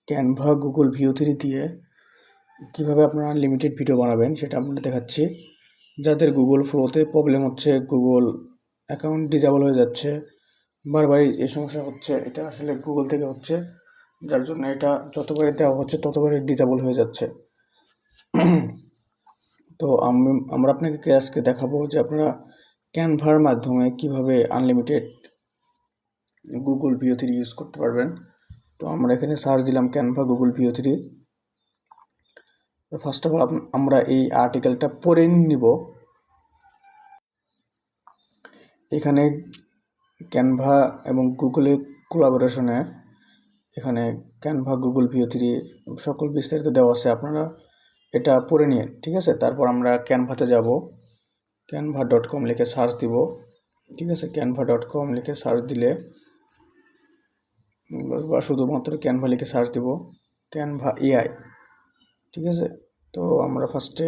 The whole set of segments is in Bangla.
ক্যানভা গুগল ভিউ 3 দিয়ে কীভাবে আপনারা আনলিমিটেড ভিডিও বানাবেন সেটা আপনাদের দেখাচ্ছি। যাদের গুগল ফ্লোতে প্রবলেম হচ্ছে, গুগল অ্যাকাউন্ট ডিসেবল হয়ে যাচ্ছে, বারবারই এই সমস্যা হচ্ছে, এটা আসলে গুগল থেকে হচ্ছে, যার জন্য এটা যতবারই দেওয়া হচ্ছে ততবারই ডিসেবল হয়ে যাচ্ছে। তো আমরা আপনাকে আজকে দেখাবো যে আপনারা ক্যানভার মাধ্যমে কিভাবে আনলিমিটেড গুগল ভিউ 3 ইউজ করতে পারবেন। তো আমরা এখানে সার্চ দিলাম ক্যানভা গুগল ভিউ 3। তো ফার্স্ট অফ অল আমরা এই আর্টিকেলটা পড়ে নিব। এখানে ক্যানভা এবং গুগলের কোলাবোরেশনে এখানে ক্যানভা গুগল ভিউ 3 সকল বিস্তারিত দেওয়া আছে, আপনারা এটা পড়ে নিন, ঠিক আছে। তারপর আমরা ক্যানভাতে যাব, canva.com লিখে সার্চ দিব, ঠিক আছে। canva.com লিখে সার্চ দিলে বা শুধুমাত্র ক্যানভা লিখে সার্চ দিব, ক্যানভা এআই, ঠিক আছে। তো আমরা ফার্স্টে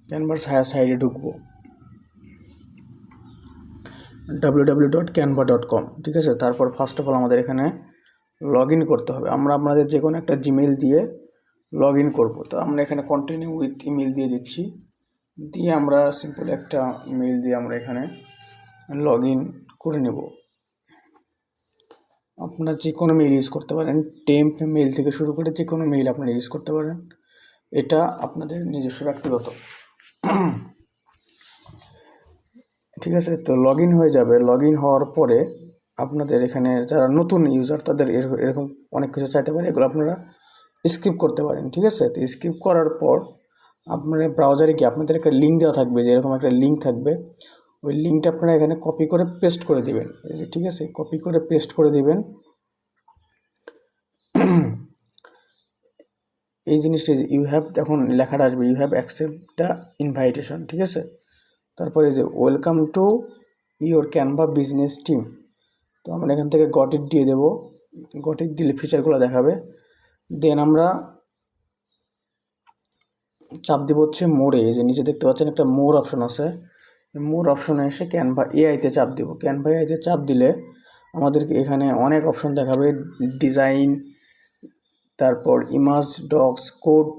ক্যানভার সাইডে ঢুকবো, www.canva.com, ঠিক আছে। তারপর ফার্স্ট অফ অল আমাদের এখানে লগ ইন করতে হবে। আমরা আপনাদের যে কোনো একটা জিমেইল দিয়ে লগ ইন করবো। তো আমরা এখানে কন্টিনিউ উইথ ইমেল দিয়ে দিচ্ছি, দিয়ে আমরা সিম্পল একটা মেইল দিয়ে আমরা এখানে লগ ইন করে নেব। আপনারা যে কোনো মেইল ইউজ করতে পারেন, টেম্প মেইল থেকে শুরু করে যে কোনো মেইল আপনারা ইউজ করতে পারেন, এটা আপনাদের নিজস্ব ব্যক্তিগত, ঠিক আছে। তো লগ ইন হয়ে যাবে। লগ ইন হওয়ার পরে আপনাদের এখানে যারা নতুন ইউজার তাদের এরকম অনেক কিছু চাইতে পারে, এগুলো আপনারা স্কিপ করতে পারেন, ঠিক আছে। তো স্কিপ করার পর আপনারা ব্রাউজারে গিয়ে আপনাদের একটা লিঙ্ক দেওয়া থাকবে, যে এরকম একটা লিঙ্ক থাকবে, ওই লিঙ্কটা আপনারা এখানে কপি করে পেস্ট করে দেবেন, ঠিক আছে। কপি করে পেস্ট করে দেবেন। এই জিনিসটা ইউ হ্যাভ, যখন লেখাটা আসবে you have accept the invitation, ঠিক আছে। তারপরে যে welcome to your Canva business team, তো আমরা এখান থেকে গট ইট দিয়ে দেবো। গট ইট দিলে ফিচারগুলো দেখাবে। দেন আমরা চাপ দেবো হচ্ছে মোড়ে, যে নিচে দেখতে পাচ্ছেন একটা মোর অপশন আছে, মোর অপশনে এসে ক্যানভা এআইতে চাপ দেবো। ক্যানভা এআইতে চাপ দিলে আমাদেরকে এখানে অনেক অপশন দেখাবে, ডিজাইন, তারপর image, docs, code,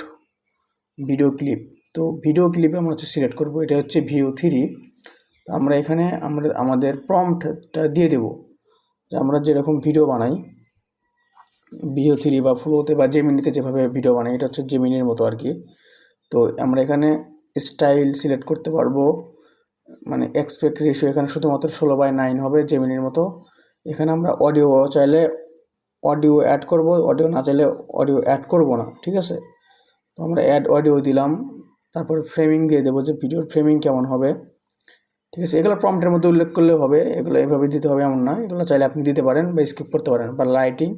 video clip. তো ভিডিও ক্লিপে আমরা হচ্ছে সিলেক্ট করবো, এটা হচ্ছে ভিউ 3। তো আমরা এখানে আমাদের প্রম্পটটা দিয়ে দেবো, যে আমরা যেরকম ভিডিও বানাই ভিউ 3 বা ফ্লোতে বা জেমিনিতে যেভাবে ভিডিও বানাই, এটা হচ্ছে জেমিনির মতো আর কি। তো আমরা এখানে স্টাইল সিলেক্ট করতে পারবো, মানে এক্সপেক্ট রেশিও এখানে শুধুমাত্র 16:9 হবে জেমিনির মতো। এখানে আমরা অডিও চাইলে অডিও অ্যাড করব, অডিও না চাইলে অডিও অ্যাড করব না, ঠিক আছে। তো আমরা অ্যাড অডিও দিলাম। তারপর ফ্রেমিং দিয়ে দেবো, যে ভিডিওর ফ্রেমিং কেমন হবে, ঠিক আছে। এগুলো প্রম্পটের মধ্যে উল্লেখ করলেও হবে, এগুলো এভাবে দিতে হবে এমন না, এগুলো চাইলে আপনি দিতে পারেন বা স্কিপ করতে পারেন বা লাইটিং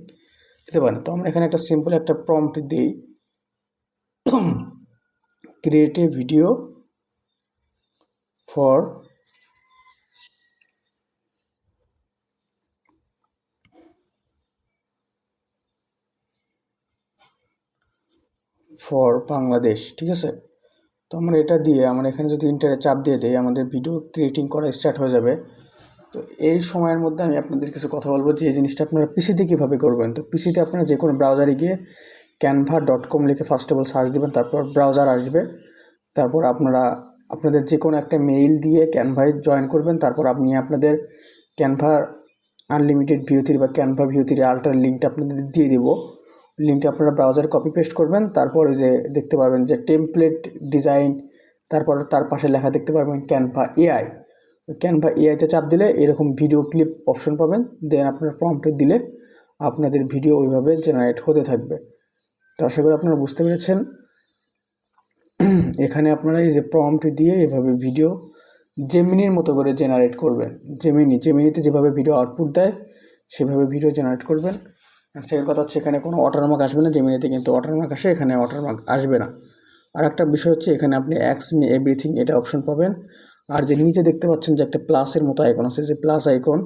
দিতে পারেন। তো আমরা এখানে একটা সিম্পল একটা প্রম্পট দিই, create a video for Bangladesh, ঠিক আছে। তো আমরা এটা দিয়ে আমরা এখানে যদি ইন্টারে চাপ দিয়ে দিই, আমাদের ভিডিও ক্রিয়েটিং করা স্টার্ট হয়ে যাবে। তো এই সময়ের মধ্যে আমি আপনাদের কিছু কথা বলবো, যে এই জিনিসটা আপনারা পিসিতে কীভাবে করবেন। তো পিসিতে আপনারা যে কোনো ব্রাউজারে গিয়ে canva.com লিখে ফার্স্ট অফ অল সার্চ দেবেন, তারপর ব্রাউজার আসবে। তারপর আপনাদের যে কোনো একটা মেইল দিয়ে ক্যানভায় জয়েন করবেন। তারপর আপনি আপনাদের ক্যানভা আনলিমিটেড ভিউ 3 বা ক্যানভা ভিউ 3 আল্ট্রার লিঙ্কটা আপনাদের দিয়ে দেবো। লিঙ্কটা আপনারা ব্রাউজারে কপি পেস্ট করবেন। তারপর ওই যে দেখতে পারবেন যে টেমপ্লেট ডিজাইন, তারপর তার পাশে লেখা দেখতে পারবেন ক্যানভা এআই। ক্যানভা এআইতে চাপ দিলে এরকম ভিডিও ক্লিপ অপশন পাবেন। দেন আপনার প্রম্পটে দিলে আপনাদের ভিডিও ওইভাবে জেনারেট হতে থাকবে। তো আশা করি আপনারা বুঝতে পেরেছেন। এখানে আপনারা এই যে প্রম্পট দিয়ে এভাবে ভিডিও জেমিনির মতো করে জেনারেট করবেন। জেমিনিতে যেভাবে ভিডিও আউটপুট দেয় সেভাবে ভিডিও জেনারেট করবেন। আর সেকেন্ড কথা হচ্ছে, এখানে কোনো ওয়াটারমার্ক আসবে না। জেমিনিতে কিন্তু ওয়াটারমার্ক আসে, এখানে ওয়াটারমার্ক আসবে না। আর একটা বিষয় হচ্ছে, এখানে আপনি অ্যাক্স মি এভরিথিং এটা অপশন পাবেন। আর যে নিচে দেখতে পাচ্ছেন যে একটা প্লাসের মতো আইকন আছে, যে প্লাস আইকন,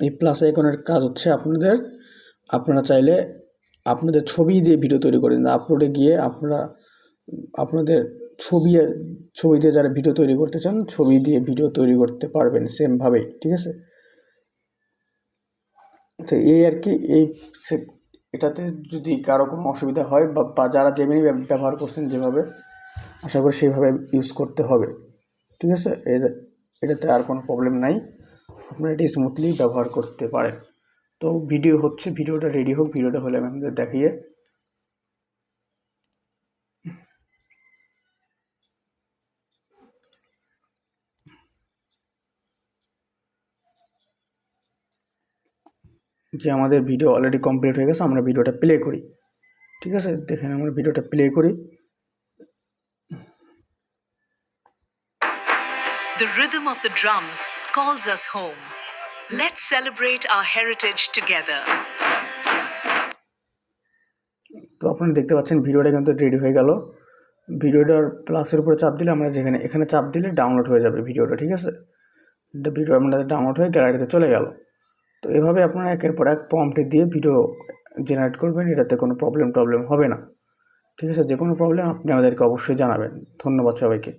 এই প্লাস আইকনের কাজ হচ্ছে আপনারা চাইলে আপনাদের ছবি দিয়ে ভিডিও তৈরি করেন, আপলোডে গিয়ে আপনাদের ছবি দিয়ে যারা ভিডিও তৈরি করতে চান, ছবি দিয়ে ভিডিও তৈরি করতে পারবেন সেমভাবেই, ঠিক আছে। তো এই আর কি এটাতে যদি কারো কোনো অসুবিধা হয় বা যারা জেমিনি ব্যবহার করছেন যেভাবে, আশা করি সেইভাবে ইউজ করতে হবে। ঠিক আছে, এটাতে আর কোনো প্রবলেম নাই, আপনারা এটি স্মুথলি ব্যবহার করতে পারেন। তো ভিডিও হচ্ছে, ভিডিওটা রেডি হোক, ভিডিওটা হলে আমি আপনাদের দেখিয়ে যে আমাদের ভিডিও অলরেডি কমপ্লিট হয়ে গেছে, আমরা ভিডিওটা প্লে করি। ঠিক আছে, দেখেন আমরা ভিডিওটা প্লে করি। The rhythm of the drums calls us home. Let's celebrate our heritage together. তো আপনারা দেখতে পাচ্ছেন ভিডিওটা কিন্তু রেডি হয়ে গেল। ভিডিওটার প্লাসের উপরে চাপ দিলে আমরা এখানে চাপ দিলে ডাউনলোড হয়ে যাবে ভিডিওটা। ঠিক আছে, ভিডিও আপনাদের ডাউনলোড হয়ে গ্যালারিতে চলে গেল। তো এভাবে আপনারা একের পর এক প্রম্পট দিয়ে ভিডিও জেনারেট করবেন, এটাতে কোনো প্রবলেম হবে না। ঠিক আছে, যে কোনো প্রবলেম আপনি আমাদেরকে অবশ্যই জানাবেন। ধন্যবাদ সবাইকে।